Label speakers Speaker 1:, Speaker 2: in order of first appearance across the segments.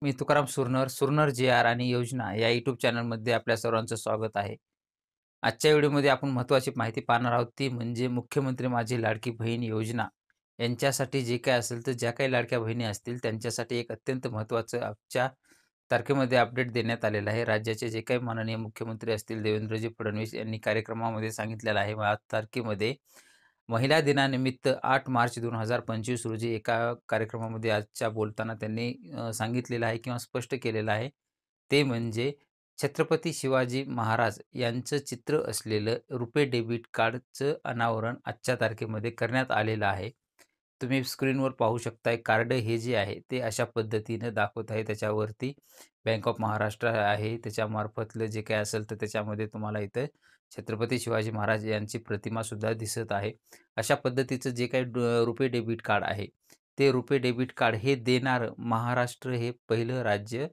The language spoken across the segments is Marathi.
Speaker 1: मी तुकाराम सुरनर, सुरनर जे-आर आणि योजना या यूट्यूब चॅनलमध्ये आपल्या सर्वांचं स्वागत आहे. आजच्या व्हिडिओमध्ये आपण महत्त्वाची माहिती पाहणार आहोत ती म्हणजे मुख्यमंत्री माझी लाडकी बहीण योजना यांच्यासाठी जे काही असेल तर ज्या काही लाडक्या बहिणी असतील त्यांच्यासाठी एक अत्यंत महत्त्वाचं आजच्या तारखेमध्ये अपडेट देण्यात आलेलं आहे. राज्याचे जे काही माननीय मुख्यमंत्री असतील देवेंद्रजी फडणवीस यांनी कार्यक्रमामध्ये सांगितलेलं आहे. 8 तारखेमध्ये महिला दिनानिमित्त 8 मार्च 2025 रोजी एका कार्यक्रमामध्ये आजच्या बोलताना त्यांनी सांगितलेलं आहे किंवा स्पष्ट केलेलं आहे. ते म्हणजे छत्रपती शिवाजी महाराज यांचं चित्र असलेलं रुपे डेबिट कार्डचं अनावरण आजच्या तारखेमध्ये करण्यात आलेलं आहे. तुम्ही स्क्रीनवर पाहू शकताय कार्ड हे जे आहे ते अशा पद्धतीनं दाखवत आहे. त्याच्यावरती बँक ऑफ महाराष्ट्र आहे. त्याच्यामार्फतलं जे काही असेल तर त्याच्यामध्ये तुम्हाला इथं छत्रपती शिवाजी महाराज यांची प्रतिमासुद्धा दिसत आहे. अशा पद्धतीचं जे काही रुपे डेबिट कार्ड आहे, ते रुपे डेबिट कार्ड हे देणारं महाराष्ट्र हे पहिलं राज्य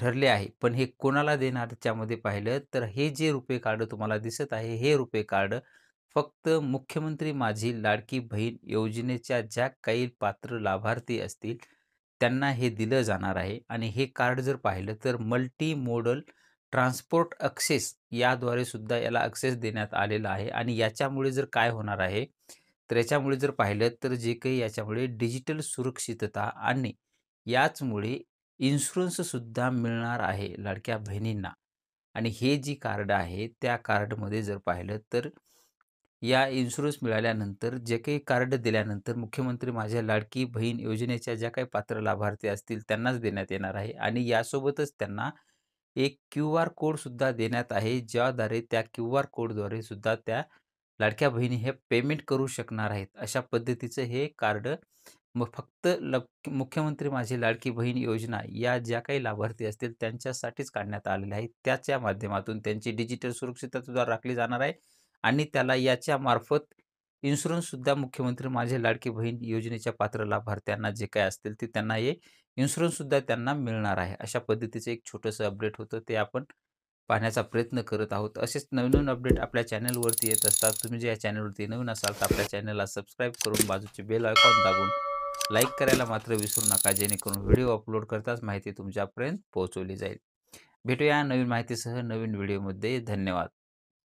Speaker 1: ठरले आहे. पण हे कोणाला देणार त्याच्यामध्ये पाहिलं तर हे जे रुपे कार्ड तुम्हाला दिसत आहे, हे रुपे कार्ड फक्त मुख्यमंत्री माझी लाडकी बहीण योजनेच्या ज्या काही पात्र लाभार्थी असतील, त्यांना हे दिलं जाणार आहे आणि हे कार्ड जर पाहिलं तर मल्टी मोडल ट्रान्सपोर्ट ॲक्सेस याद्वारे सुद्धा याला ॲक्सेस देण्यात आलेला आहे आणि याच्यामुळे जर काय होणार आहे, तर याच्यामुळे जर पाहिलं तर जे काही याच्यामुळे डिजिटल सुरक्षितता आणि याचमुळे इन्शुरन्ससुद्धा मिळणार आहे लाडक्या बहिणींना. आणि हे जी कार्ड आहे, त्या कार्डमध्ये जर पाहिलं तर या इन्शुरन्स मिळाल्यानंतर जे काही कार्ड दिल्यानंतर मुख्यमंत्री माझ्या लाडकी बहीण योजनेच्या ज्या काही पात्र लाभार्थी असतील त्यांनाच देण्यात येणार आहे आणि यासोबतच त्यांना एक क्यूआर कोडसुद्धा देण्यात आहे, ज्याद्वारे त्या क्यूआर कोडद्वारे सुद्धा त्या लाडक्या बहिणी हे पेमेंट करू शकणार आहेत. अशा पद्धतीचं हे कार्ड मग फक्त मुख्यमंत्री माझी लाडकी बहीण योजना या ज्या काही लाभार्थी असतील त्यांच्यासाठीच काढण्यात आलेलं आहे. त्याच्या माध्यमातून त्यांची डिजिटल सुरक्षितता सुद्धा राखली जाणार आहे आणि त्याला याच्यामार्फत इन्शुरन्ससुद्धा मुख्यमंत्री माझी लाडकी बहीण योजनेच्या पात्र लाभार्थ्यांना जे काही असतील ते त्यांना हे इन्शुरन्ससुद्धा त्यांना मिळणार आहे. अशा पद्धतीचं एक छोटंसं अपडेट होतं ते आपण पाहण्याचा प्रयत्न करत आहोत. असेच नवीन अपडेट आपल्या चॅनलवरती येत असतात. तुम्ही जर या चॅनलवरती नवीन असाल तर आपल्या चॅनलला सबस्क्राईब करून बाजूचे बेल आयकॉन दाबून लाईक करायला मात्र विसरू नका, जेणेकरून व्हिडिओ अपलोड करताच माहिती तुमच्यापर्यंत पोहोचवली जाईल. भेटूया नवीन माहितीसह नवीन व्हिडिओमध्ये. धन्यवाद.